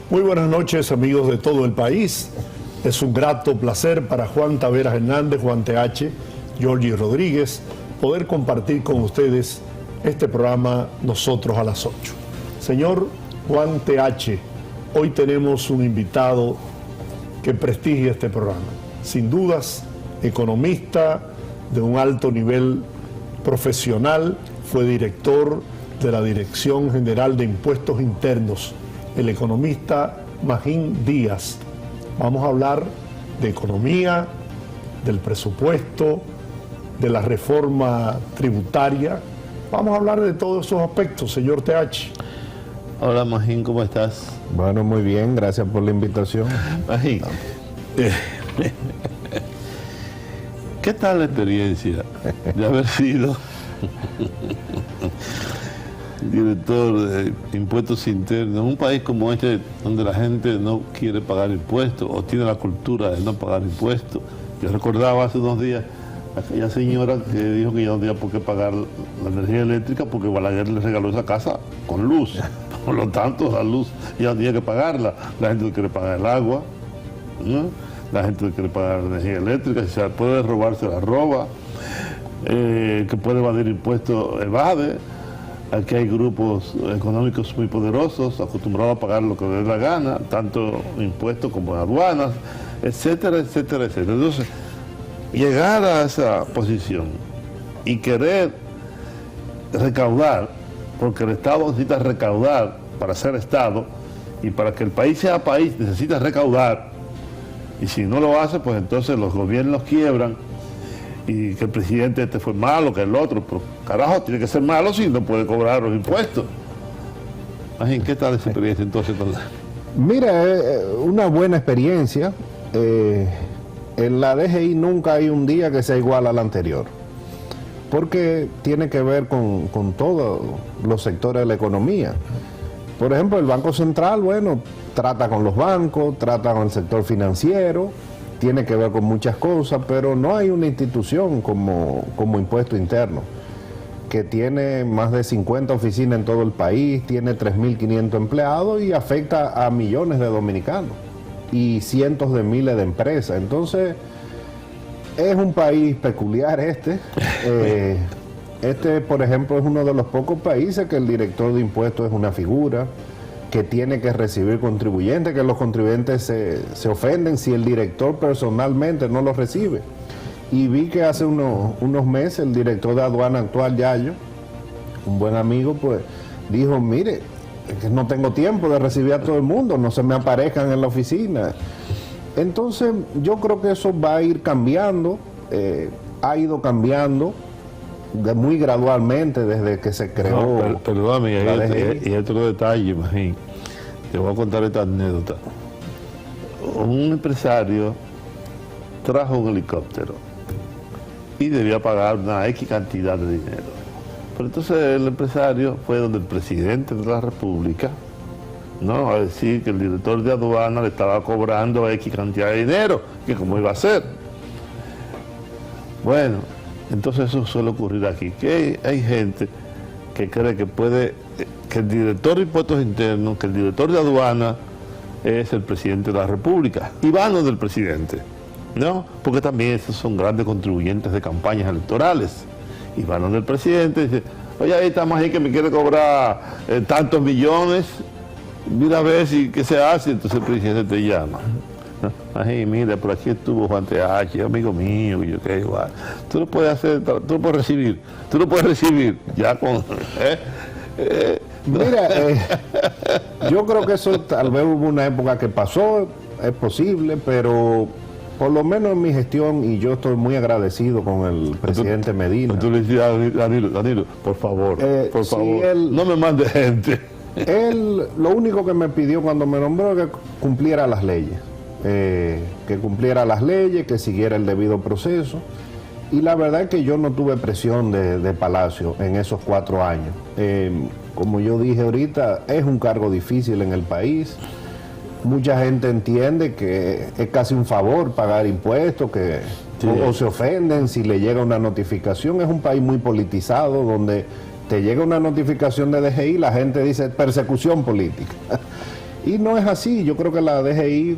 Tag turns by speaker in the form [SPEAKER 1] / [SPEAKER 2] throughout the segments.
[SPEAKER 1] Muy buenas noches, amigos de todo el país. Es un grato placer para Juan Taveras Hernández, Juan TH, Georgie Rodríguez, poder compartir con ustedes este programa Nosotros a las 8. Señor Juan TH, hoy tenemos un invitado que prestigia este programa. Sin dudas, economista de un alto nivel profesional, fue director de la Dirección General de Impuestos Internos, el economista Magín Díaz. Vamos a hablar de economía, del presupuesto, de la reforma tributaria. Vamos a hablar de todos esos aspectos, señor TH.
[SPEAKER 2] Hola Magín, ¿cómo estás?
[SPEAKER 3] Bueno, muy bien, gracias por la invitación.
[SPEAKER 2] Magín, ¿qué tal la experiencia de haber sido director de impuestos internos en un país como este, donde la gente no quiere pagar impuestos o tiene la cultura de no pagar impuestos? Yo recordaba hace unos días aquella señora que dijo que ya no tenía por qué pagar la energía eléctrica porque Balaguer le regaló esa casa con luz. Por lo tanto, la luz ya no tenía que pagarla. La gente no quiere pagar el agua, ¿no? La gente no quiere pagar la energía eléctrica. Si se puede robar, se la roba. Que puede evadir impuestos, evade. Aquí hay grupos económicos muy poderosos, acostumbrados a pagar lo que les dé la gana, tanto impuestos como aduanas, etcétera, etcétera, etcétera. Entonces, llegar a esa posición y querer recaudar, porque el Estado necesita recaudar para ser Estado, y para que el país sea país necesita recaudar, y si no lo hace, pues entonces los gobiernos quiebran, y que el presidente este fue malo, que el otro, pero carajo, tiene que ser malo si no puede cobrar los impuestos. Imagín, ¿qué tal esa experiencia entonces?
[SPEAKER 3] Mira, una buena experiencia. En la DGI nunca hay un día que sea igual al anterior, porque tiene que ver con todos los sectores de la economía. Por ejemplo, el Banco Central, bueno, trata con los bancos, trata con el sector financiero, tiene que ver con muchas cosas, pero no hay una institución como Impuesto Interno, que tiene más de 50 oficinas en todo el país, tiene 3.500 empleados y afecta a millones de dominicanos y cientos de miles de empresas. Entonces, es un país peculiar este. Este, por ejemplo, es uno de los pocos países que el director de impuestos es una figura que tiene que recibir contribuyentes, que los contribuyentes se ofenden si el director personalmente no los recibe. Y vi que hace unos meses el director de aduana actual, Yayo, un buen amigo, pues dijo, mire, que no tengo tiempo de recibir a todo el mundo, no se me aparezcan en la oficina. Entonces, yo creo que eso va a ir cambiando, ha ido cambiando muy gradualmente desde que se creó.
[SPEAKER 2] No, perdóname, y otro detalle, imagín. Te voy a contar esta anécdota. Un empresario trajo un helicóptero y debía pagar una X cantidad de dinero. Pero entonces el empresario fue donde el presidente de la República, ¿no?, a decir que el director de aduana le estaba cobrando X cantidad de dinero, que cómo iba a ser. Bueno, entonces eso suele ocurrir aquí, que hay gente que cree que que el director de impuestos internos, que el director de aduana es el presidente de la República, y van donde el presidente, ¿no? Porque también esos son grandes contribuyentes de campañas electorales, y van donde el presidente y dice, oye, ahí estamos ahí que me quiere cobrar tantos millones, mira a ver si qué se hace. Entonces el presidente te llama. Ay, mira, por aquí estuvo Juan TH, amigo mío, y yo qué igual. Tú lo puedes hacer, tú lo puedes recibir, ya con...
[SPEAKER 3] Mira, yo creo que eso tal vez hubo una época que pasó, es posible, pero por lo menos en mi gestión, y yo estoy muy agradecido con el presidente Medina.
[SPEAKER 2] Tú le dices a Danilo, por favor, no me mande gente.
[SPEAKER 3] Él lo único que me pidió cuando me nombró es que cumpliera las leyes. Que siguiera el debido proceso, y la verdad es que yo no tuve presión de Palacio en esos 4 años. Como yo dije ahorita, es un cargo difícil en el país. Mucha gente entiende que es casi un favor pagar impuestos, que sí, o se ofenden si le llega una notificación. Es un país muy politizado, donde te llega una notificación de DGI, la gente dice persecución política. Y no es así. Yo creo que la DGI,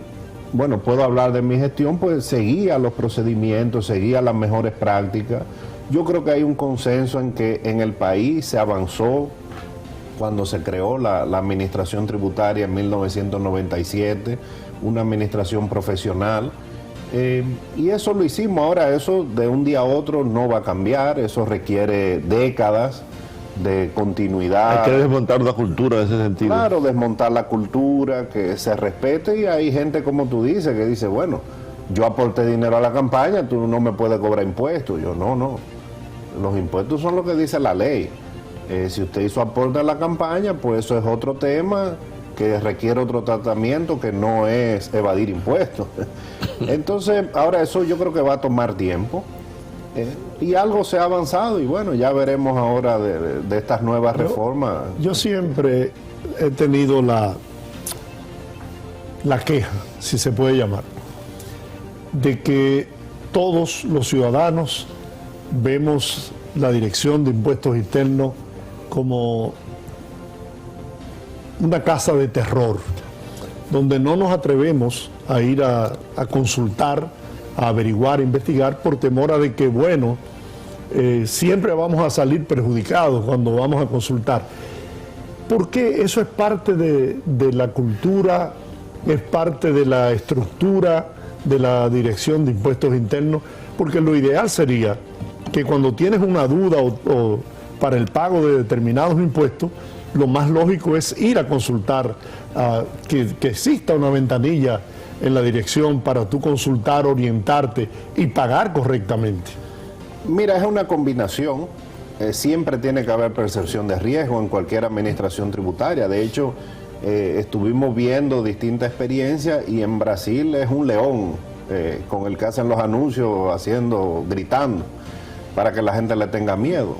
[SPEAKER 3] bueno, puedo hablar de mi gestión, pues seguía los procedimientos, seguía las mejores prácticas. Yo creo que hay un consenso en que en el país se avanzó cuando se creó la administración tributaria en 1997, una administración profesional. Y eso lo hicimos. Ahora eso de un día a otro no va a cambiar, eso requiere décadas de continuidad.
[SPEAKER 2] Hay que desmontar una cultura en ese sentido.
[SPEAKER 3] Claro, desmontar la cultura, que se respete, y hay gente como tú dices, que dice, bueno, yo aporté dinero a la campaña, tú no me puedes cobrar impuestos. Yo, no, los impuestos son lo que dice la ley. Si usted hizo aporte a la campaña, pues eso es otro tema que requiere otro tratamiento, que no es evadir impuestos. Entonces, ahora eso yo creo que va a tomar tiempo. Y algo se ha avanzado, y bueno, ya veremos ahora de estas nuevas reformas.
[SPEAKER 1] Yo siempre he tenido la queja, si se puede llamar, de que todos los ciudadanos vemos la Dirección de Impuestos Internos como una casa de terror, donde no nos atrevemos a ir a consultar, a averiguar, a investigar, por temor a de que, bueno, siempre vamos a salir perjudicados cuando vamos a consultar. Porque eso es parte de la cultura, es parte de la estructura de la Dirección de Impuestos Internos, porque lo ideal sería que cuando tienes una duda o para el pago de determinados impuestos, lo más lógico es ir a consultar, que exista una ventanilla en la dirección para tú consultar, orientarte y pagar correctamente.
[SPEAKER 3] Mira, es una combinación. Siempre tiene que haber percepción de riesgo en cualquier administración tributaria. De hecho, estuvimos viendo distintas experiencias, y en Brasil es un león con el que hacen los anuncios, gritando, para que la gente le tenga miedo.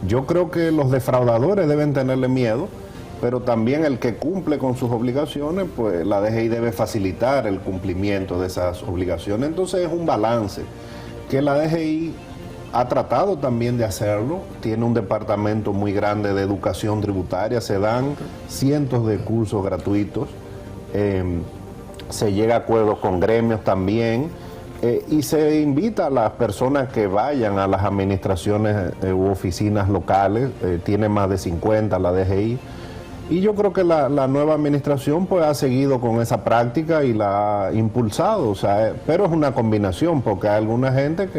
[SPEAKER 3] Yo creo que los defraudadores deben tenerle miedo, pero también el que cumple con sus obligaciones, pues la DGI debe facilitar el cumplimiento de esas obligaciones. Entonces es un balance que la DGI ha tratado también de hacerlo. Tiene un departamento muy grande de educación tributaria, se dan cientos de cursos gratuitos, se llega a acuerdos con gremios también, y se invita a las personas que vayan a las administraciones u oficinas locales. Tiene más de 50 la DGI, y yo creo que la nueva administración pues ha seguido con esa práctica y la ha impulsado. O sea, pero es una combinación, porque hay alguna gente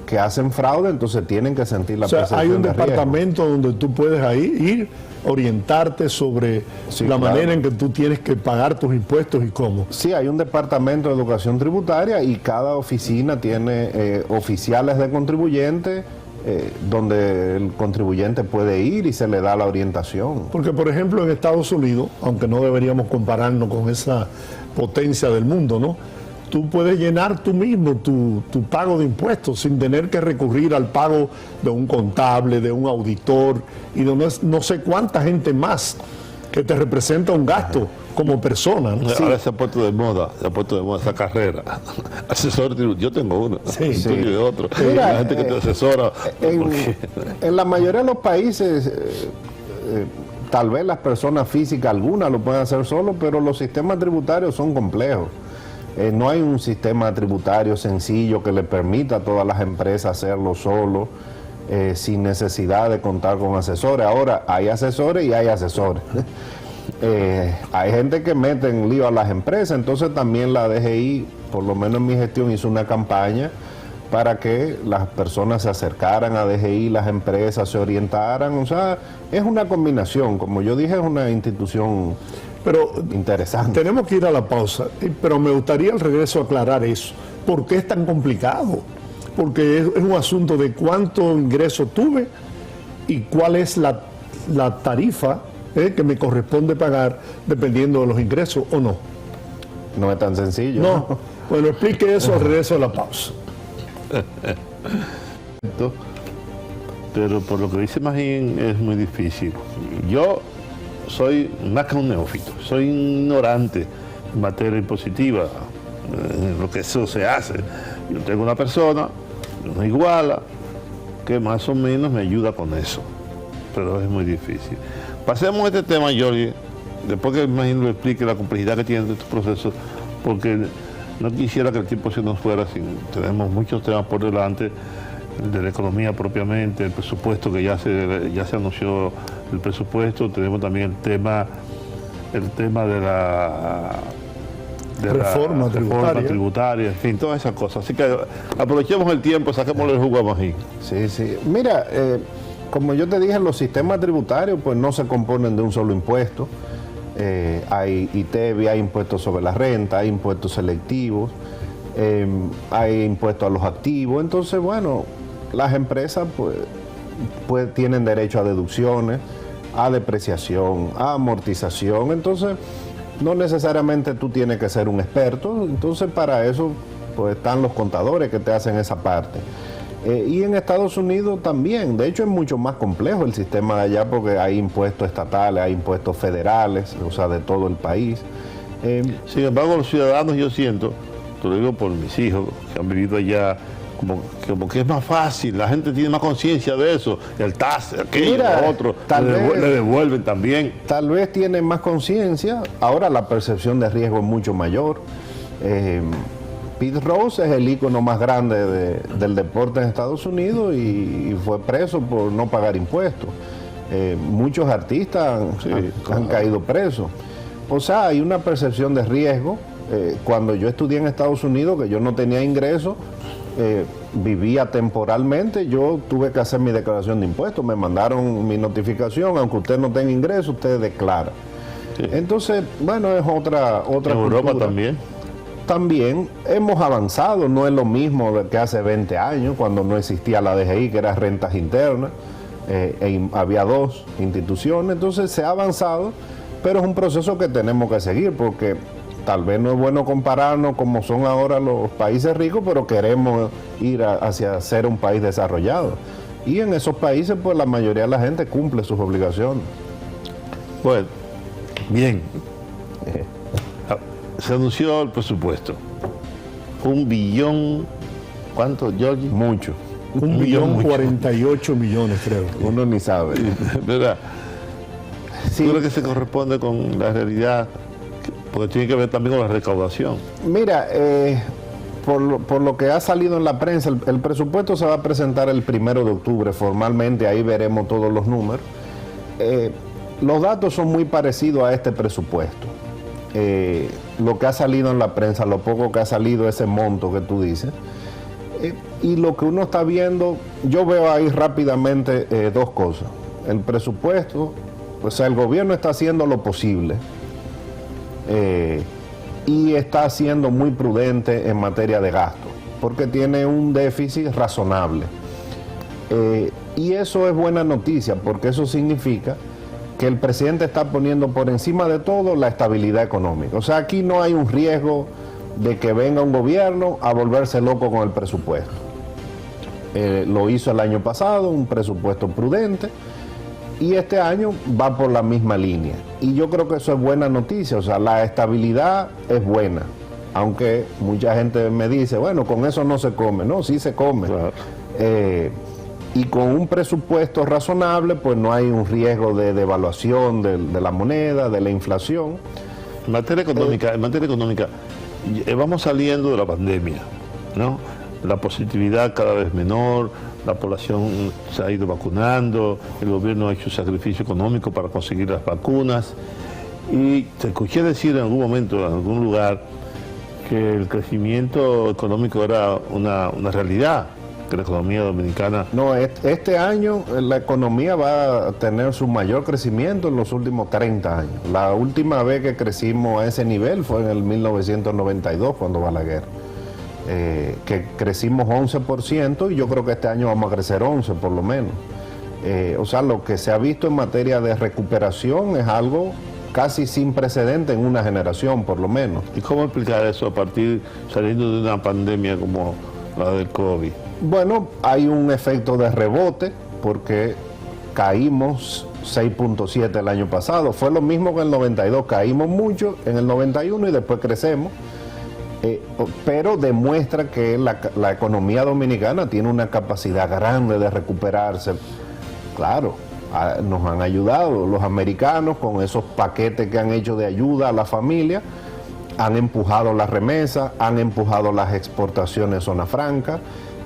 [SPEAKER 3] que hacen fraude, entonces tienen que sentir la percepción de riesgo.
[SPEAKER 1] Hay un departamento donde tú puedes ahí ir, orientarte sobre la manera en que tú tienes que pagar tus impuestos y cómo.
[SPEAKER 3] Sí, hay un departamento de educación tributaria, y cada oficina tiene oficiales de contribuyentes, donde el contribuyente puede ir y se le da la orientación.
[SPEAKER 1] Porque, por ejemplo, en Estados Unidos, aunque no deberíamos compararnos con esa potencia del mundo, ¿no?, tú puedes llenar tú mismo tu pago de impuestos sin tener que recurrir al pago de un contable, de un auditor y de no sé cuánta gente más que te representa un gasto como persona, ¿no?
[SPEAKER 2] Sí. Ahora se ha puesto de moda esa carrera. Asesor, yo tengo uno, tú y otro.
[SPEAKER 3] Mira,
[SPEAKER 2] la gente que te asesora.
[SPEAKER 3] En la mayoría de los países, tal vez las personas físicas, algunas lo pueden hacer solo, pero los sistemas tributarios son complejos. No hay un sistema tributario sencillo que le permita a todas las empresas hacerlo solo, sin necesidad de contar con asesores. Ahora, hay asesores y hay asesores. Hay gente que mete en lío a las empresas. Entonces también la DGI, por lo menos en mi gestión, hizo una campaña para que las personas se acercaran a DGI, las empresas se orientaran. O sea, es una combinación. Como yo dije, es una institución interesante.
[SPEAKER 1] Tenemos que ir a la pausa, pero me gustaría al regreso aclarar eso. ¿Por qué es tan complicado? Porque es un asunto de cuánto ingreso tuve y cuál es la tarifa que me corresponde pagar dependiendo de los ingresos o no.
[SPEAKER 3] No es tan sencillo.
[SPEAKER 1] No. Bueno, explique eso al regreso de la pausa.
[SPEAKER 2] Pero por lo que dice Magín es muy difícil. Yo soy más que un neófito, soy ignorante en materia impositiva, en lo que eso se hace. Yo tengo una persona, una iguala, que más o menos me ayuda con eso, pero es muy difícil. Pasemos a este tema, Jorge, después que imagino le explique la complejidad que tienen estos procesos, porque no quisiera que el tiempo se nos fuera, tenemos muchos temas por delante, de la economía propiamente, el presupuesto que ya se anunció el presupuesto, tenemos también el tema de la
[SPEAKER 1] reforma
[SPEAKER 2] tributaria, en fin, todas esas cosas. Así que aprovechemos el tiempo, saquémosle el jugo a Magín.
[SPEAKER 3] Sí, sí. Mira, como yo te dije, los sistemas tributarios pues no se componen de un solo impuesto. Hay ITEVI, hay impuestos sobre la renta, hay impuestos selectivos, hay impuestos a los activos. Entonces, bueno, las empresas pues tienen derecho a deducciones, a depreciación, a amortización. Entonces, no necesariamente tú tienes que ser un experto. Entonces, para eso pues están los contadores que te hacen esa parte. Y en Estados Unidos también. De hecho, es mucho más complejo el sistema de allá porque hay impuestos estatales, hay impuestos federales, o sea, de todo el país.
[SPEAKER 2] Sin embargo, los ciudadanos, yo siento, te lo digo por mis hijos que han vivido allá, como que es más fácil, la gente tiene más conciencia de eso, el TAS, aquello, lo otro, le devuelven también.
[SPEAKER 3] Tal vez tienen más conciencia, ahora la percepción de riesgo es mucho mayor. Pete Rose es el ícono más grande del deporte en Estados Unidos y fue preso por no pagar impuestos. Muchos artistas han caído presos. O sea, hay una percepción de riesgo. Cuando yo estudié en Estados Unidos, que yo no tenía ingresos, vivía temporalmente, yo tuve que hacer mi declaración de impuestos, me mandaron mi notificación, aunque usted no tenga ingresos, usted declara. Sí. Entonces, bueno, es otra
[SPEAKER 2] ¿En Europa también?
[SPEAKER 3] También hemos avanzado, no es lo mismo que hace 20 años, cuando no existía la DGI, que era rentas internas, había dos instituciones. Entonces se ha avanzado, pero es un proceso que tenemos que seguir, porque tal vez no es bueno compararnos como son ahora los países ricos, pero queremos ir hacia ser un país desarrollado. Y en esos países, pues la mayoría de la gente cumple sus obligaciones.
[SPEAKER 2] Bueno, bien. Se anunció el presupuesto. 1 billón, ¿cuánto, Georgie?
[SPEAKER 3] Mucho.
[SPEAKER 1] 1.048 millones, creo.
[SPEAKER 3] Uno ni sabe.
[SPEAKER 2] ¿Verdad?
[SPEAKER 3] Sí.
[SPEAKER 2] ¿Tú crees que se corresponde con la realidad? Porque tiene que ver también con la recaudación.
[SPEAKER 3] Mira, por lo que ha salido en la prensa, el presupuesto se va a presentar el 1 de octubre formalmente, ahí veremos todos los números. Los datos son muy parecidos a este presupuesto. Lo que ha salido en la prensa, lo poco que ha salido, ese monto que tú dices. Y lo que uno está viendo, yo veo ahí rápidamente dos cosas. El presupuesto, o sea, el gobierno está haciendo lo posible. Y está siendo muy prudente en materia de gasto, porque tiene un déficit razonable. Y eso es buena noticia, porque eso significa que el presidente está poniendo por encima de todo la estabilidad económica. O sea, aquí no hay un riesgo de que venga un gobierno a volverse loco con el presupuesto. Lo hizo el año pasado, un presupuesto prudente, y este año va por la misma línea. Y yo creo que eso es buena noticia, o sea, la estabilidad es buena. Aunque mucha gente me dice, bueno, con eso no se come. No, sí se come. Claro. Y con un presupuesto razonable, pues no hay un riesgo de devaluación de la moneda, de la inflación.
[SPEAKER 2] En materia económica, vamos saliendo de la pandemia, ¿no? La positividad cada vez menor, la población se ha ido vacunando, el gobierno ha hecho sacrificio económico para conseguir las vacunas. Y te escuché decir en algún momento, en algún lugar, que el crecimiento económico era una realidad, que la economía dominicana...
[SPEAKER 3] No, este año la economía va a tener su mayor crecimiento en los últimos 30 años. La última vez que crecimos a ese nivel fue en el 1992, cuando va la guerra. Que crecimos 11% y yo creo que este año vamos a crecer 11% por lo menos. O sea, lo que se ha visto en materia de recuperación es algo casi sin precedente en una generación, por lo menos.
[SPEAKER 2] ¿Y cómo explicar eso saliendo de una pandemia como la del COVID?
[SPEAKER 3] Bueno, hay un efecto de rebote porque caímos 6.7 el año pasado. Fue lo mismo que en el 92, caímos mucho en el 91 y después crecemos. Pero demuestra que la economía dominicana tiene una capacidad grande de recuperarse. Claro, nos han ayudado. Los americanos con esos paquetes que han hecho de ayuda a la familia, han empujado las remesas, han empujado las exportaciones zona franca.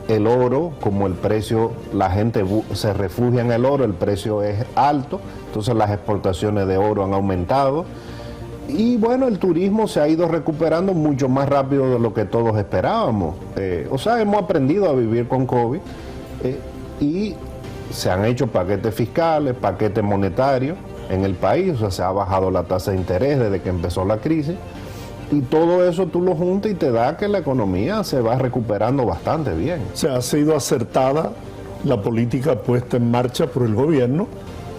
[SPEAKER 3] El oro, como el precio, la gente se refugia en el oro, el precio es alto, entonces las exportaciones de oro han aumentado. Y bueno, el turismo se ha ido recuperando mucho más rápido de lo que todos esperábamos. O sea, hemos aprendido a vivir con COVID y se han hecho paquetes fiscales, paquetes monetarios en el país, o sea, se ha bajado la tasa de interés desde que empezó la crisis. Y todo eso tú lo juntas y te da que la economía se va recuperando bastante bien.
[SPEAKER 1] O sea, ha sido acertada la política puesta en marcha por el gobierno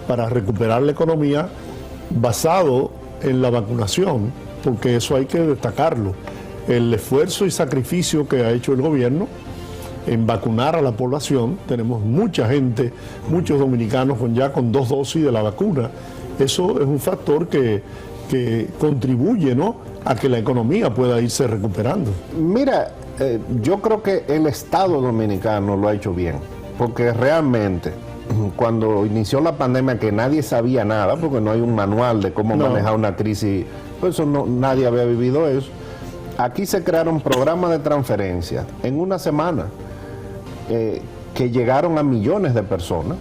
[SPEAKER 1] para recuperar la economía basado en la vacunación, porque eso hay que destacarlo. El esfuerzo y sacrificio que ha hecho el gobierno en vacunar a la población, tenemos mucha gente, muchos dominicanos con 2 dosis de la vacuna. Eso es un factor que contribuye, ¿no?, a que la economía pueda irse recuperando.
[SPEAKER 3] Mira, yo creo que el Estado dominicano lo ha hecho bien, porque realmente cuando inició la pandemia, que nadie sabía nada, porque no hay un manual de cómo manejar una crisis, pues eso nadie había vivido eso. Aquí se crearon programas de transferencia en una semana que llegaron a millones de personas.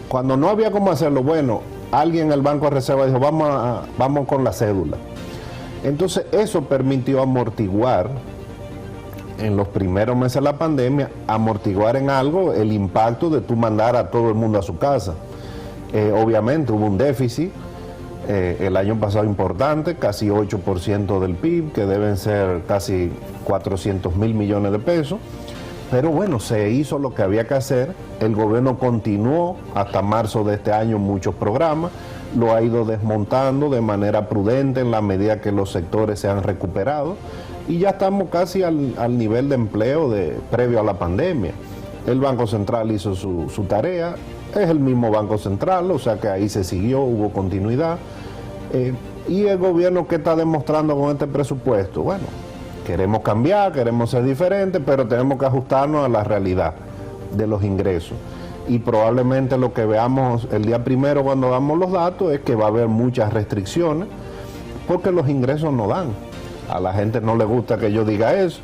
[SPEAKER 3] Cuando no había cómo hacerlo, bueno, alguien en el Banco de Reserva dijo, vamos con la cédula. Entonces eso permitió amortiguar en los primeros meses de la pandemia, amortiguar en algo el impacto de tú mandar a todo el mundo a su casa. Obviamente hubo un déficit el año pasado importante, casi 8% del PIB, que deben ser casi 400.000 millones de pesos. Pero bueno, se hizo lo que había que hacer. El gobierno continuó hasta marzo de este año muchos programas, lo ha ido desmontando de manera prudente en la medida que los sectores se han recuperado y ya estamos casi al nivel de empleo previo a la pandemia. El Banco Central hizo su tarea, es el mismo Banco Central, o sea que ahí se siguió, hubo continuidad. Y el gobierno, ¿qué está demostrando con este presupuesto? Bueno, queremos cambiar, queremos ser diferentes, pero tenemos que ajustarnos a la realidad de los ingresos. Y probablemente lo que veamos el día primero cuando damos los datos es que va a haber muchas restricciones porque los ingresos no dan. A la gente no le gusta que yo diga eso,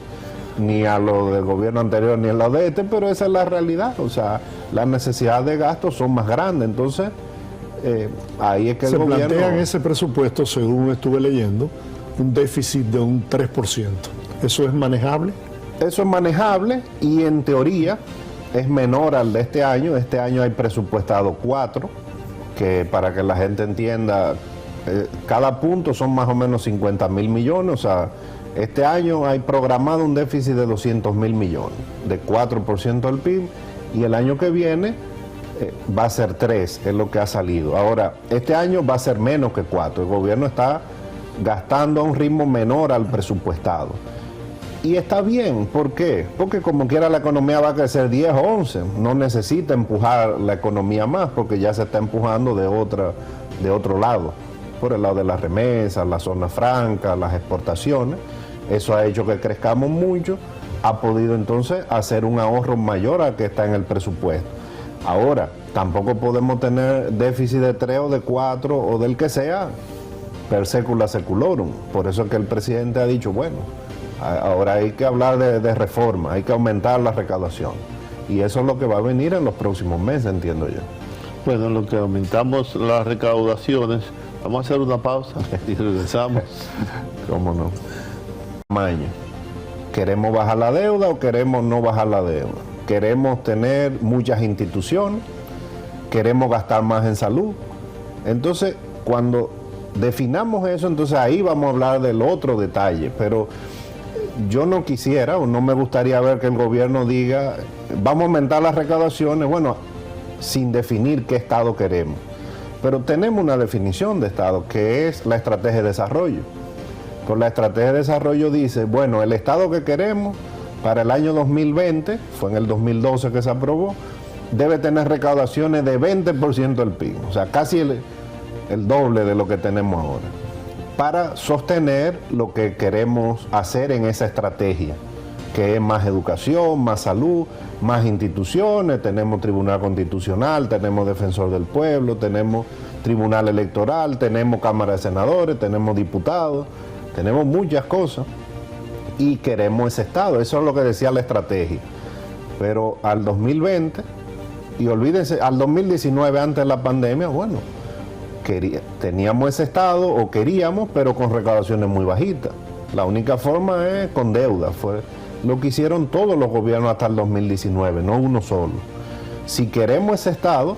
[SPEAKER 3] ni a lo del gobierno anterior ni a lo de este, pero esa es la realidad. O sea, las necesidades de gastos son más grandes. Entonces, ahí es que el gobierno... Se plantea
[SPEAKER 1] en ese presupuesto, según estuve leyendo, un déficit de un 3%. ¿Eso es manejable?
[SPEAKER 3] Eso es manejable y en teoría es menor al de este año. Este año hay presupuestado 4, que para que la gente entienda, cada punto son más o menos 50.000 millones. O sea, este año hay programado un déficit de 200.000 millones, de 4% del PIB, y el año que viene va a ser 3, es lo que ha salido. Ahora, este año va a ser menos que 4. El gobierno está gastando a un ritmo menor al presupuestado. Y está bien, ¿por qué? Porque como quiera la economía va a crecer 10 o 11, no necesita empujar la economía más porque ya se está empujando de otro lado, por el lado de las remesas, la zona franca, las exportaciones. Eso ha hecho que crezcamos mucho, ha podido entonces hacer un ahorro mayor al que está en el presupuesto. Ahora, tampoco podemos tener déficit de 3 o de 4 o del que sea, per secula seculorum. Por eso es que el presidente ha dicho, bueno, ahora hay que hablar de reforma, hay que aumentar la recaudación. Y eso es lo que va a venir en los próximos meses, entiendo yo.
[SPEAKER 2] Bueno, en lo que aumentamos las recaudaciones, vamos a hacer una pausa y regresamos.
[SPEAKER 3] ¿Cómo no? Tamaño. ¿Queremos bajar la deuda o queremos no bajar la deuda? ¿Queremos tener muchas instituciones? ¿Queremos gastar más en salud? Entonces, cuando definamos eso, entonces ahí vamos a hablar del otro detalle, pero yo no quisiera o no me gustaría ver que el gobierno diga vamos a aumentar las recaudaciones, bueno, sin definir qué Estado queremos. Pero tenemos una definición de Estado que es la estrategia de desarrollo. Por la estrategia de desarrollo dice, bueno, el Estado que queremos para el año 2020, fue en el 2012 que se aprobó, debe tener recaudaciones de 20% del PIB, o sea, casi el doble de lo que tenemos ahora, para sostener lo que queremos hacer en esa estrategia. que es más educación, más salud, más instituciones. Tenemos Tribunal Constitucional, tenemos Defensor del Pueblo, tenemos Tribunal Electoral, tenemos Cámara de Senadores, tenemos diputados, tenemos muchas cosas y queremos ese Estado. Eso es lo que decía la estrategia. Pero al 2020, y olvídense, al 2019, antes de la pandemia, bueno, teníamos ese Estado, o queríamos, pero con recaudaciones muy bajitas. La única forma es con deuda. Fue lo que hicieron todos los gobiernos hasta el 2019, no uno solo. Si queremos ese Estado,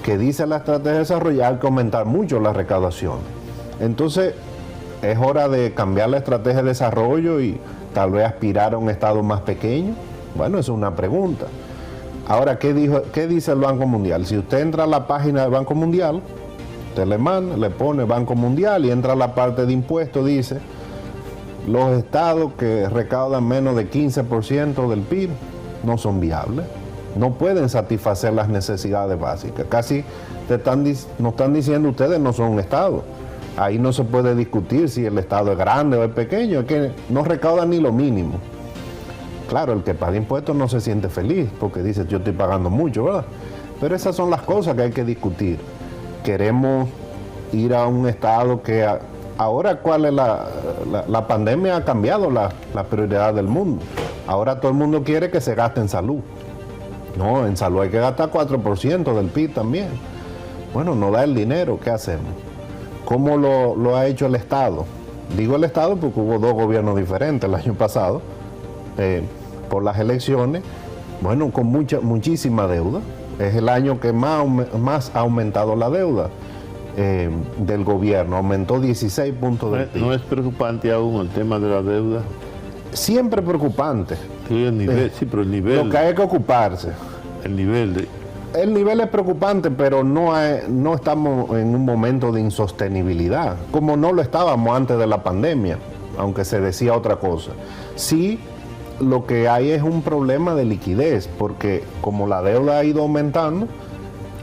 [SPEAKER 3] que dice la estrategia de desarrollo, hay que aumentar mucho la recaudación. Entonces, es hora de cambiar la estrategia de desarrollo y tal vez aspirar a un Estado más pequeño. Bueno, esa es una pregunta. Ahora, ¿qué dice el Banco Mundial? Si usted entra a la página del Banco Mundial, usted le manda, le pone Banco Mundial y entra a la parte de impuestos, dice, los estados que recaudan menos de 15% del PIB no son viables, no pueden satisfacer las necesidades básicas. Casi nos están diciendo ustedes no son un estado. Ahí no se puede discutir si el estado es grande o es pequeño, es que no recaudan ni lo mínimo. Claro, el que paga impuestos no se siente feliz porque dice yo estoy pagando mucho, ¿verdad? Pero esas son las cosas que hay que discutir. Queremos ir a un estado que ahora, ¿cuál es la pandemia? Ha cambiado la prioridad del mundo. Ahora todo el mundo quiere que se gaste en salud. No, en salud hay que gastar 4% del PIB también. Bueno, no da el dinero, ¿qué hacemos? ¿Cómo lo ha hecho el Estado? Digo el Estado porque hubo dos gobiernos diferentes el año pasado, por las elecciones, bueno, con muchísima deuda. Es el año que más ha aumentado la deuda del gobierno, aumentó 16 puntos del PIB.
[SPEAKER 2] ¿No es preocupante aún el tema de la deuda?
[SPEAKER 3] Siempre preocupante.
[SPEAKER 2] Sí, el nivel, sí, pero el nivel...
[SPEAKER 3] Lo que hay que ocuparse.
[SPEAKER 2] El nivel
[SPEAKER 3] es preocupante, pero no estamos en un momento de insostenibilidad, como no lo estábamos antes de la pandemia, aunque se decía otra cosa. Sí, lo que hay es un problema de liquidez, porque como la deuda ha ido aumentando,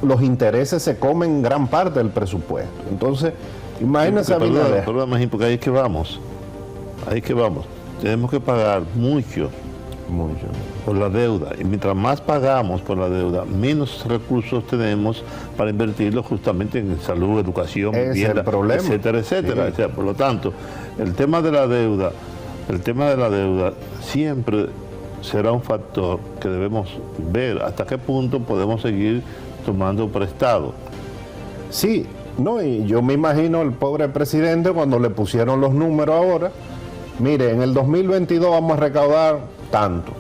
[SPEAKER 3] los intereses se comen gran parte del presupuesto. Entonces, imagínense...
[SPEAKER 2] Perdón, porque ahí es que vamos. Tenemos que pagar mucho por la deuda, y mientras más pagamos por la deuda, menos recursos tenemos para invertirlo justamente en salud, educación, vivienda, etcétera, etcétera. Sí. O sea, por lo tanto, el tema de la deuda siempre será un factor que debemos ver hasta qué punto podemos seguir tomando prestado.
[SPEAKER 3] Sí, no, y yo me imagino el pobre presidente cuando le pusieron los números ahora. Mire, en el 2022 vamos a recaudar tanto.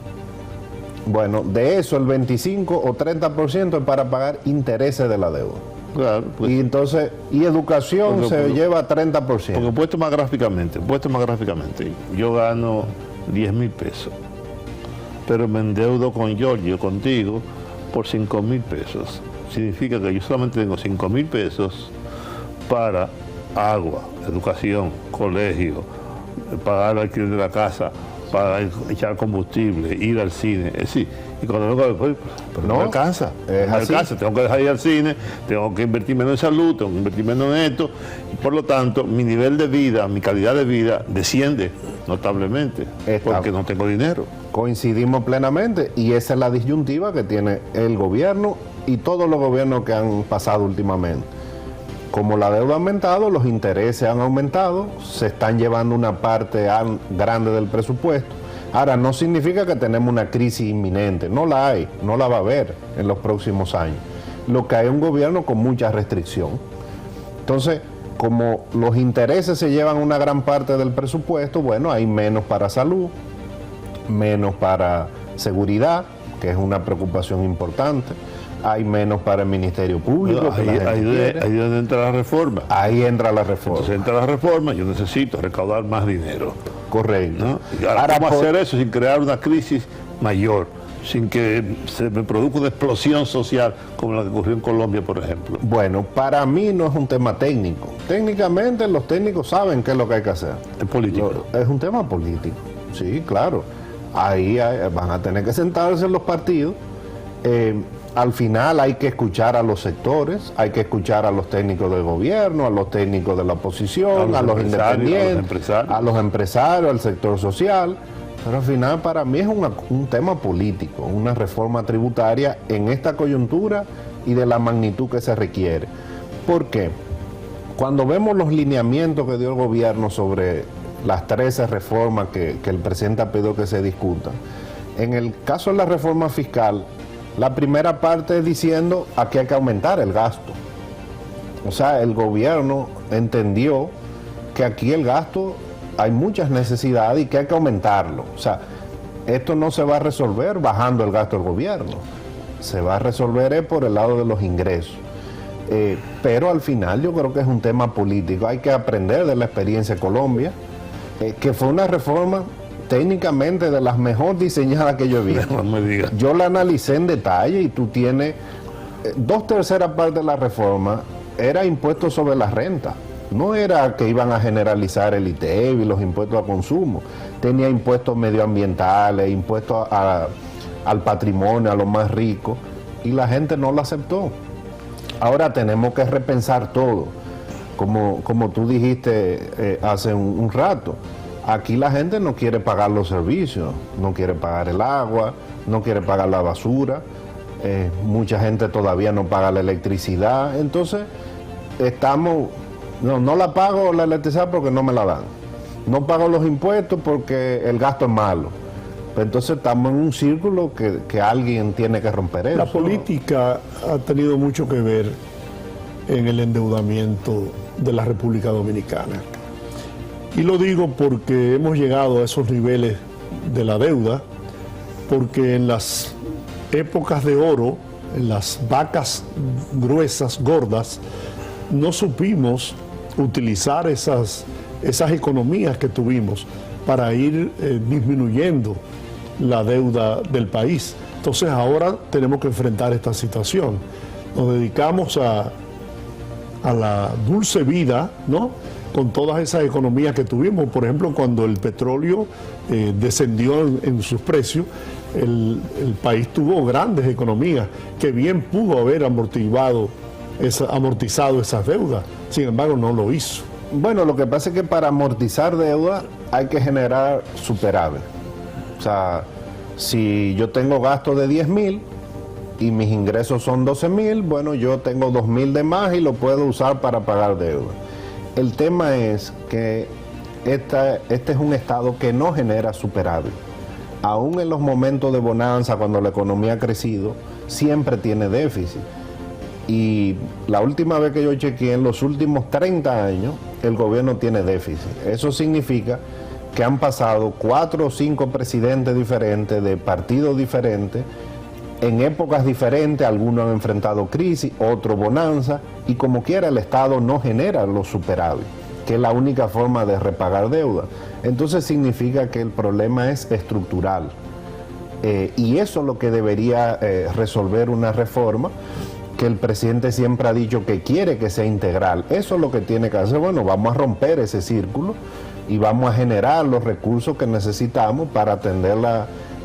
[SPEAKER 3] Bueno, de eso el 25 o 30% es para pagar intereses de la deuda.
[SPEAKER 2] Claro, pues,
[SPEAKER 3] y entonces, y educación se lleva 30%.
[SPEAKER 2] Porque puesto más gráficamente, yo gano 10.000 pesos, pero me endeudo con Giorgio, contigo, por 5.000 pesos. Significa que yo solamente tengo 5.000 pesos para agua, educación, colegio, pagar el alquiler de la casa, para echar combustible, ir al cine. Es decir, y cuando vengo, pero no alcanza. Tengo que dejar ir al cine, tengo que invertir menos en salud, tengo que invertir menos en esto, y por lo tanto mi nivel de vida, mi calidad de vida desciende notablemente, porque no tengo dinero.
[SPEAKER 3] Coincidimos plenamente, y esa es la disyuntiva que tiene el gobierno y todos los gobiernos que han pasado últimamente. Como la deuda ha aumentado, los intereses han aumentado, se están llevando una parte grande del presupuesto. Ahora, no significa que tenemos una crisis inminente, no la hay, no la va a haber en los próximos años. Lo que hay es un gobierno con mucha restricción. Entonces, como los intereses se llevan una gran parte del presupuesto, bueno, hay menos para salud, menos para seguridad, que es una preocupación importante. Hay menos para el Ministerio Público.
[SPEAKER 2] Ahí donde entra la reforma.
[SPEAKER 3] Ahí entra la reforma.
[SPEAKER 2] Entonces entra la reforma, yo necesito recaudar más dinero.
[SPEAKER 3] Correcto.
[SPEAKER 2] ¿No? Ahora, ¿cómo hacer eso sin crear una crisis mayor? Sin que se me produzca una explosión social como la que ocurrió en Colombia, por ejemplo.
[SPEAKER 3] Bueno, para mí no es un tema técnico. Técnicamente los técnicos saben qué es lo que hay que hacer.
[SPEAKER 2] Es político.
[SPEAKER 3] Es un tema político, sí, claro. Ahí van a tener que sentarse los partidos. Al final hay que escuchar a los sectores, hay que escuchar a los técnicos del gobierno, a los técnicos de la oposición, a los independientes, a los empresarios, al sector social, Pero al final para mí es un tema político, una reforma tributaria en esta coyuntura y de la magnitud que se requiere. ¿Por qué? Cuando vemos los lineamientos que dio el gobierno sobre las 13 reformas que el presidente ha pedido que se discutan, en el caso de la reforma fiscal, la primera parte es diciendo aquí hay que aumentar el gasto. O sea, el gobierno entendió que aquí el gasto hay muchas necesidades y que hay que aumentarlo. O sea, esto no se va a resolver bajando el gasto del gobierno, se va a resolver por el lado de los ingresos. Pero al final yo creo que es un tema político, hay que aprender de la experiencia de Colombia, que fue una reforma técnicamente de las mejor diseñadas que yo he visto.
[SPEAKER 2] No me digas.
[SPEAKER 3] Yo la analicé en detalle y tú tienes 2/3 partes de la reforma era impuestos sobre la renta. No era que iban a generalizar el ITEVI, los impuestos a consumo. Tenía impuestos medioambientales, impuestos al patrimonio, a los más ricos, y la gente no lo aceptó. Ahora tenemos que repensar todo. Como tú dijiste hace un rato, aquí la gente no quiere pagar los servicios, no quiere pagar el agua, no quiere pagar la basura, mucha gente todavía no paga la electricidad, entonces no la pago la electricidad porque no me la dan, no pago los impuestos porque el gasto es malo. Entonces estamos en un círculo que alguien tiene que romper eso.
[SPEAKER 1] La política ha tenido mucho que ver en el endeudamiento de la República Dominicana. Y lo digo porque hemos llegado a esos niveles de la deuda, porque en las épocas de oro, en las vacas gruesas, gordas, no supimos utilizar esas economías que tuvimos para ir disminuyendo la deuda del país. Entonces ahora tenemos que enfrentar esta situación. Nos dedicamos a la dulce vida, ¿no?, con todas esas economías que tuvimos. Por ejemplo, cuando el petróleo descendió en sus precios, el país tuvo grandes economías que bien pudo haber amortizado esas deudas. Sin embargo, no lo hizo.
[SPEAKER 3] Bueno, lo que pasa es que para amortizar deuda hay que generar superávit. O sea, si yo tengo gastos de 10,000 y mis ingresos son 12,000, bueno, yo tengo 2,000 de más y lo puedo usar para pagar deuda. El tema es que este es un estado que no genera superávit. Aún en los momentos de bonanza, cuando la economía ha crecido, siempre tiene déficit. Y la última vez que yo chequeé, en los últimos 30 años, el gobierno tiene déficit. Eso significa que han pasado 4 o 5 presidentes diferentes, de partidos diferentes, en épocas diferentes. Algunos han enfrentado crisis, otros bonanza, y como quiera el Estado no genera los superávit, que es la única forma de repagar deuda. Entonces significa que el problema es estructural. Y eso es lo que debería resolver una reforma, que el presidente siempre ha dicho que quiere que sea integral. Eso es lo que tiene que hacer. Bueno, vamos a romper ese círculo y vamos a generar los recursos que necesitamos para atender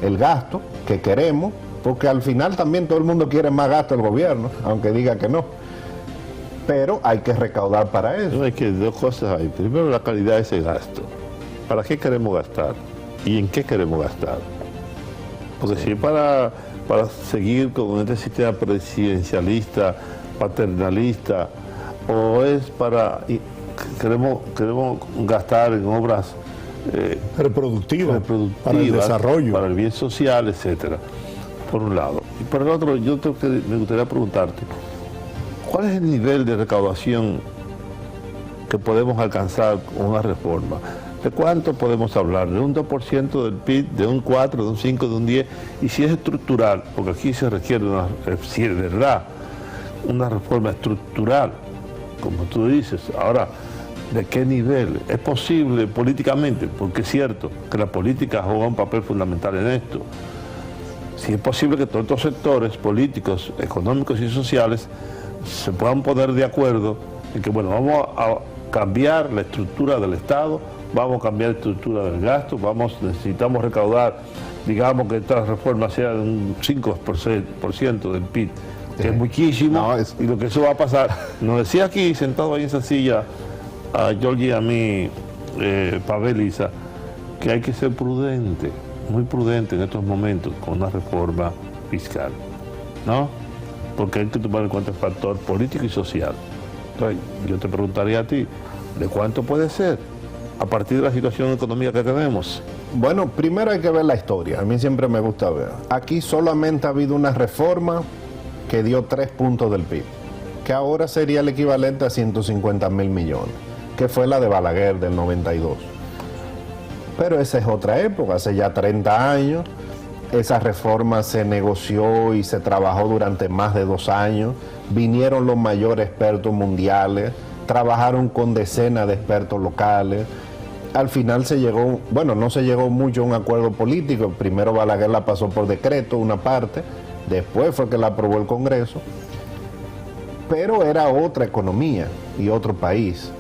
[SPEAKER 3] el gasto que queremos, porque al final también todo el mundo quiere más gasto del gobierno, aunque diga que no. Pero hay que recaudar para eso.
[SPEAKER 2] No, hay que dos cosas hay. Primero, la calidad de ese gasto. ¿Para qué queremos gastar? ¿Y en qué queremos gastar? Porque si para seguir con este sistema presidencialista, paternalista, o es queremos gastar en obras
[SPEAKER 1] reproductivas, para el desarrollo,
[SPEAKER 2] para el bien social, etcétera, por un lado. Y por el otro, me gustaría preguntarte, ¿cuál es el nivel de recaudación que podemos alcanzar con una reforma? ¿De cuánto podemos hablar? ¿De un 2% del PIB, de un 4%, de un 5%, de un 10%? Y si es estructural, porque aquí se requiere, si es verdad, una reforma estructural, como tú dices. Ahora, ¿de qué nivel? ¿Es posible políticamente? Porque es cierto que la política juega un papel fundamental en esto. Si es posible que todos estos sectores políticos, económicos y sociales se puedan poner de acuerdo en que, bueno, vamos a cambiar la estructura del Estado, vamos a cambiar la estructura del gasto, necesitamos recaudar, digamos que esta reforma sea de un 5% del PIB, que es muchísimo, y lo que eso va a pasar. Nos decía aquí, sentado ahí en esa silla, a Georgie y a mí, Pavel Isa, que hay que ser prudente. muy prudente en estos momentos con una reforma fiscal, ¿no? Porque hay que tomar en cuenta el factor político y social. Entonces, yo te preguntaría a ti, ¿de cuánto puede ser a partir de la situación económica que tenemos?
[SPEAKER 3] Bueno, primero hay que ver la historia. A mí siempre me gusta ver. Aquí solamente ha habido una reforma que dio 3 puntos del PIB, que ahora sería el equivalente a 150.000 millones, que fue la de Balaguer del 92. Pero esa es otra época, hace ya 30 años. Esa reforma se negoció y se trabajó durante más de 2 años. Vinieron los mayores expertos mundiales, trabajaron con decenas de expertos locales. Al final se llegó, bueno, no se llegó mucho a un acuerdo político. Primero Balaguer la pasó por decreto, una parte, después fue que la aprobó el Congreso. Pero era otra economía y otro país.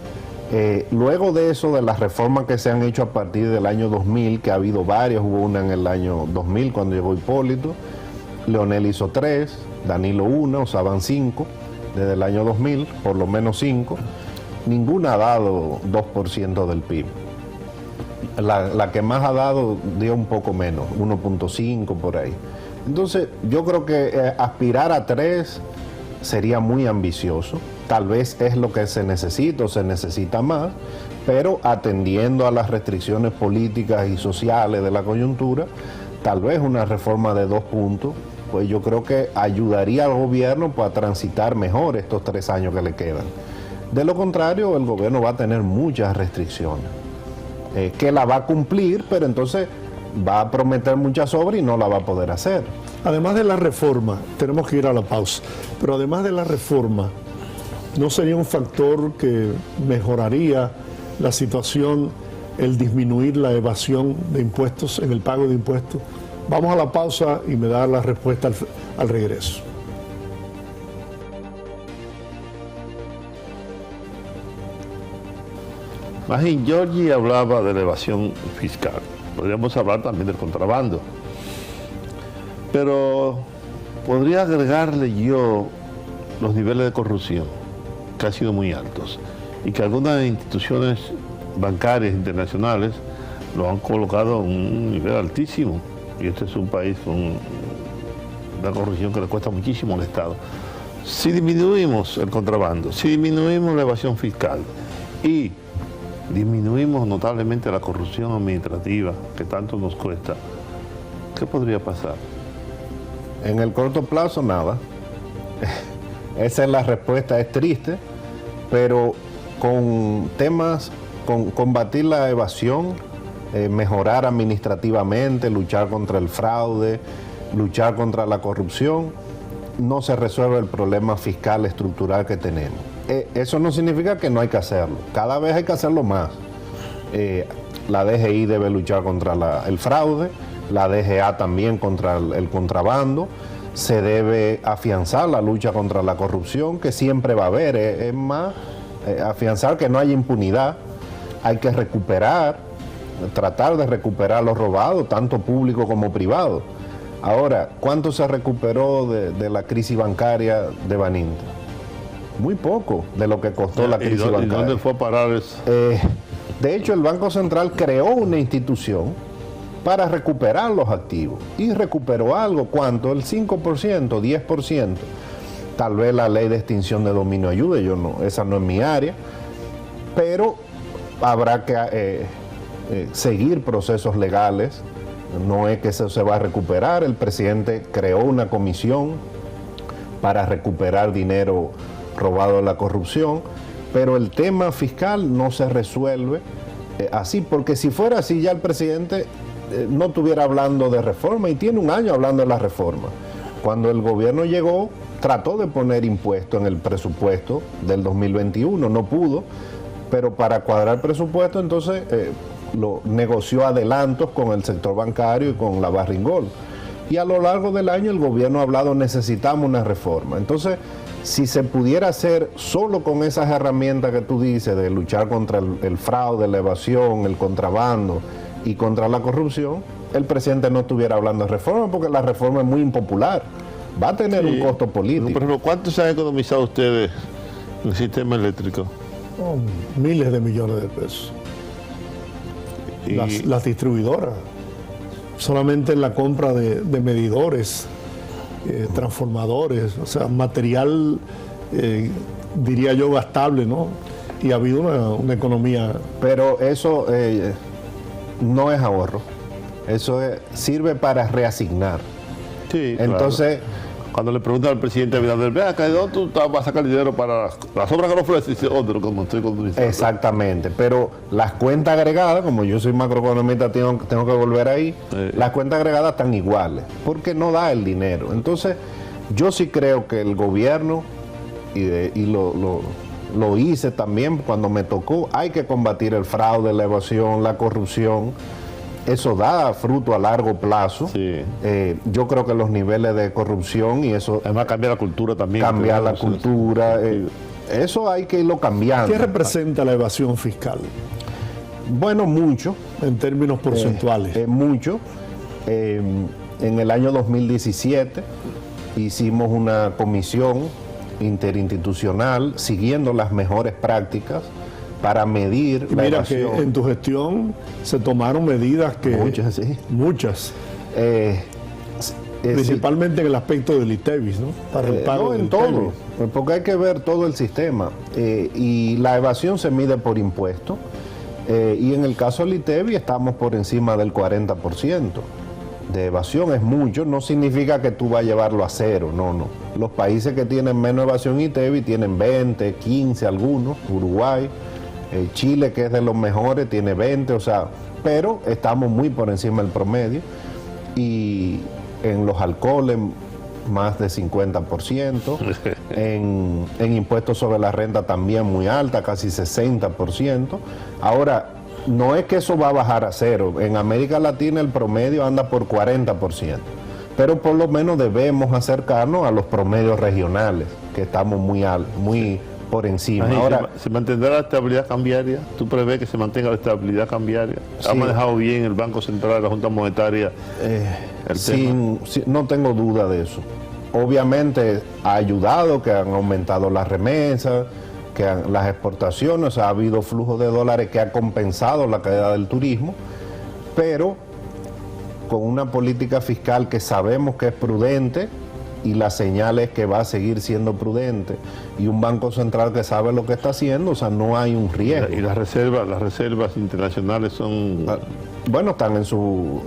[SPEAKER 3] Luego de eso, de las reformas que se han hecho a partir del año 2000, que ha habido varias, hubo una en el año 2000 cuando llegó Hipólito, Leonel hizo 3, Danilo 1, o sea, van 5, desde el año 2000, por lo menos 5, ninguna ha dado 2% del PIB. La que más ha dado dio un poco menos, 1.5 por ahí. Entonces, yo creo que aspirar a 3 sería muy ambicioso. Tal vez es lo que se necesita o se necesita más, pero atendiendo a las restricciones políticas y sociales de la coyuntura, tal vez una reforma de 2 puntos, pues yo creo que ayudaría al gobierno pues, a transitar mejor estos 3 años que le quedan. De lo contrario, el gobierno va a tener muchas restricciones, que la va a cumplir, pero entonces va a prometer muchas obras y no la va a poder hacer.
[SPEAKER 1] Además de la reforma, tenemos que ir a la pausa, pero además de la reforma, ¿no sería un factor que mejoraría la situación el disminuir la evasión de impuestos en el pago de impuestos? Vamos a la pausa y me da la respuesta al regreso.
[SPEAKER 2] Magín, Giorgi hablaba de la evasión fiscal. Podríamos hablar también del contrabando. Pero podría agregarle yo los niveles de corrupción, que han sido muy altos, y que algunas instituciones bancarias internacionales lo han colocado a un nivel altísimo. Y este es un país con una corrupción que le cuesta muchísimo al Estado. Si disminuimos el contrabando, si disminuimos la evasión fiscal y disminuimos notablemente la corrupción administrativa que tanto nos cuesta, ¿qué podría pasar?
[SPEAKER 3] En el corto plazo, nada. Esa es la respuesta, es triste, pero con temas, con combatir la evasión, mejorar administrativamente, luchar contra el fraude, luchar contra la corrupción, no se resuelve el problema fiscal estructural que tenemos. Eso no significa que no hay que hacerlo, cada vez hay que hacerlo más. La DGI debe luchar contra el fraude, la DGA también contra el contrabando, se debe afianzar la lucha contra la corrupción, que siempre va a haber, es más, afianzar que no haya impunidad, hay que recuperar, tratar de recuperar lo robado, tanto público como privado. Ahora, ¿cuánto se recuperó de la crisis bancaria de Baninter? Muy poco de lo que costó la crisis bancaria.
[SPEAKER 2] ¿Y dónde fue a parar eso?
[SPEAKER 3] De hecho, el Banco Central creó una institución para recuperar los activos y recuperó algo, ¿cuánto? El 5%, 10%. Tal vez la ley de extinción de dominio ayude, esa no es mi área, pero habrá que seguir procesos legales. No es que eso se va a recuperar. El presidente creó una comisión para recuperar dinero robado de la corrupción, pero el tema fiscal no se resuelve así, porque si fuera así ya el presidente no estuviera hablando de reforma, y tiene un año hablando de la reforma. Cuando el gobierno llegó, trató de poner impuestos en el presupuesto del 2021, no pudo, pero para cuadrar el presupuesto entonces lo negoció adelantos con el sector bancario y con la Barringol. Y a lo largo del año el gobierno ha hablado, necesitamos una reforma. Entonces, si se pudiera hacer solo con esas herramientas que tú dices, de luchar contra el fraude, la evasión, el contrabando y contra la corrupción, el presidente no estuviera hablando de reforma, porque la reforma es muy impopular, va a tener un costo político.
[SPEAKER 2] Por ejemplo, ¿cuánto se han economizado ustedes en el sistema eléctrico?
[SPEAKER 1] Miles de millones de pesos. Las distribuidoras solamente en la compra de medidores, transformadores, o sea, material, diría yo, gastable, ¿no? Y ha habido una economía.
[SPEAKER 3] Pero eso no es ahorro, eso sirve para reasignar.
[SPEAKER 2] Sí,
[SPEAKER 3] Entonces,
[SPEAKER 2] claro. Cuando le preguntan al presidente Abinader, vea, ¿de dónde tú vas a sacar dinero para las obras que no ofreces? Dice, como estoy conduciendo.
[SPEAKER 3] Exactamente, pero las cuentas agregadas, como yo soy macroeconomista, tengo que volver ahí, las cuentas agregadas están iguales, porque no da el dinero. Entonces, yo sí creo que el gobierno, y lo hice también cuando me tocó, hay que combatir el fraude, la evasión, la corrupción. Eso da fruto a largo plazo.
[SPEAKER 2] Sí.
[SPEAKER 3] Yo creo que los niveles de corrupción y eso...
[SPEAKER 2] Además, cambiar la cultura también.
[SPEAKER 3] Cambiar la cultura, eso hay que irlo cambiando.
[SPEAKER 1] ¿Qué representa la evasión fiscal?
[SPEAKER 3] Bueno, mucho.
[SPEAKER 1] En términos porcentuales.
[SPEAKER 3] Mucho. En el año 2017 hicimos una comisión interinstitucional siguiendo las mejores prácticas para medir
[SPEAKER 1] y
[SPEAKER 3] la
[SPEAKER 1] mira
[SPEAKER 3] evasión.
[SPEAKER 1] Que en tu gestión se tomaron medidas que...
[SPEAKER 3] Muchas, sí.
[SPEAKER 1] Muchas. Principalmente en el aspecto del ITEVIS, ¿no? Para el pago
[SPEAKER 3] no, en
[SPEAKER 1] del
[SPEAKER 3] todo,
[SPEAKER 1] ITEVIS.
[SPEAKER 3] porque hay que ver todo el sistema. Y la evasión se mide por impuesto. Y en el caso del ITEVIS estamos por encima del 40%. De evasión es mucho, no significa que tú vas a llevarlo a cero, no. Los países que tienen menos evasión ITEVIS tienen 20, 15 algunos, Uruguay, Chile, que es de los mejores, tiene 20, o sea, pero estamos muy por encima del promedio. Y en los alcoholes más de 50%, en impuestos sobre la renta también muy alta, casi 60%. Ahora, no es que eso va a bajar a cero, en América Latina el promedio anda por 40%, pero por lo menos debemos acercarnos a los promedios regionales, que estamos muy por encima.
[SPEAKER 2] Ahí,
[SPEAKER 3] ahora,
[SPEAKER 2] ¿se mantendrá la estabilidad cambiaria? ¿Tú prevés que se mantenga la estabilidad cambiaria? ¿Ha
[SPEAKER 3] Sí.
[SPEAKER 2] manejado bien el Banco Central, la Junta Monetaria el tema?
[SPEAKER 3] no tengo duda de eso. Obviamente ha ayudado, que han aumentado las remesas, las exportaciones, ha habido flujo de dólares que ha compensado la caída del turismo, pero con una política fiscal que sabemos que es prudente, y la señal es que va a seguir siendo prudente, y un Banco Central que sabe lo que está haciendo, o sea, no hay un riesgo.
[SPEAKER 2] Y las reservas internacionales son...
[SPEAKER 3] Bueno, están en su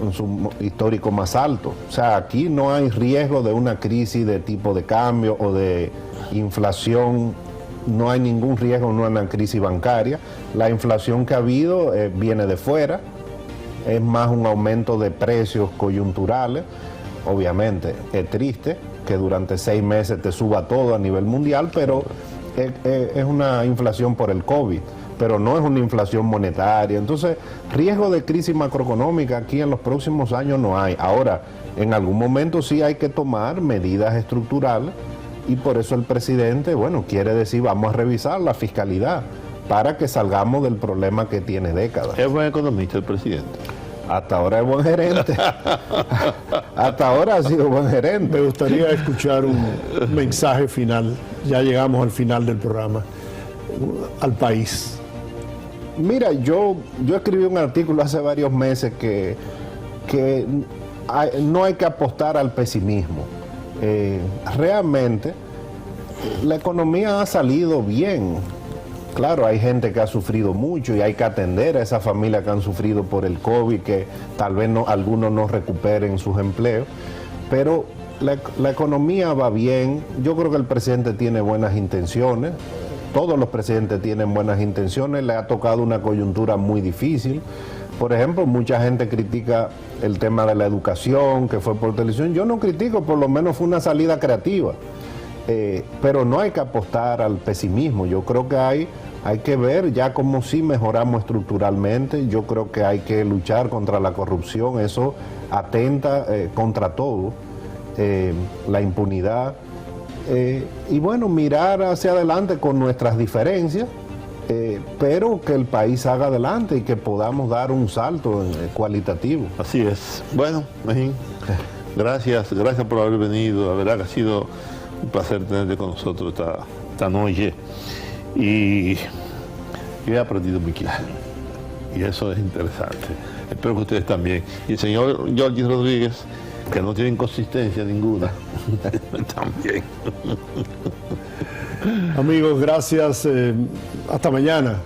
[SPEAKER 3] histórico más alto. O sea, aquí no hay riesgo de una crisis de tipo de cambio o de inflación. No hay ningún riesgo en una crisis bancaria. La inflación que ha habido viene de fuera. Es más un aumento de precios coyunturales. Obviamente es triste que durante 6 meses te suba todo a nivel mundial, pero es una inflación por el COVID, pero no es una inflación monetaria. Entonces, riesgo de crisis macroeconómica aquí en los próximos años no hay. Ahora, en algún momento sí hay que tomar medidas estructurales, y por eso el presidente, bueno, quiere decir, vamos a revisar la fiscalidad para que salgamos del problema que tiene décadas.
[SPEAKER 2] ¿Es buen economista el presidente?
[SPEAKER 3] Hasta ahora es buen gerente. Hasta ahora ha sido buen gerente.
[SPEAKER 1] Me gustaría escuchar un mensaje final. Ya llegamos al final del programa. Al país.
[SPEAKER 3] Mira, yo escribí un artículo hace varios meses que no hay que apostar al pesimismo. Realmente la economía ha salido bien. Claro, hay gente que ha sufrido mucho y hay que atender a esas familias que han sufrido por el COVID, que tal vez algunos no recuperen sus empleos, pero la economía va bien. Yo creo que el presidente tiene buenas intenciones, todos los presidentes tienen buenas intenciones, le ha tocado una coyuntura muy difícil. Por ejemplo, mucha gente critica el tema de la educación, que fue por televisión. Yo no critico, por lo menos fue una salida creativa. Pero no hay que apostar al pesimismo. Yo creo que hay que ver ya cómo sí mejoramos estructuralmente. Yo creo que hay que luchar contra la corrupción. Eso atenta contra todo, la impunidad. Y bueno, mirar hacia adelante con nuestras diferencias, pero que el país haga adelante y que podamos dar un salto cualitativo.
[SPEAKER 2] Así es. Bueno, Mejín, gracias por haber venido. La verdad que ha sido un placer tenerte con nosotros esta noche, y he aprendido muchísimo. Y eso es interesante. Espero que ustedes también. Y el señor Jorge Rodríguez, que no tiene inconsistencia ninguna, también.
[SPEAKER 1] Amigos, gracias. Hasta mañana.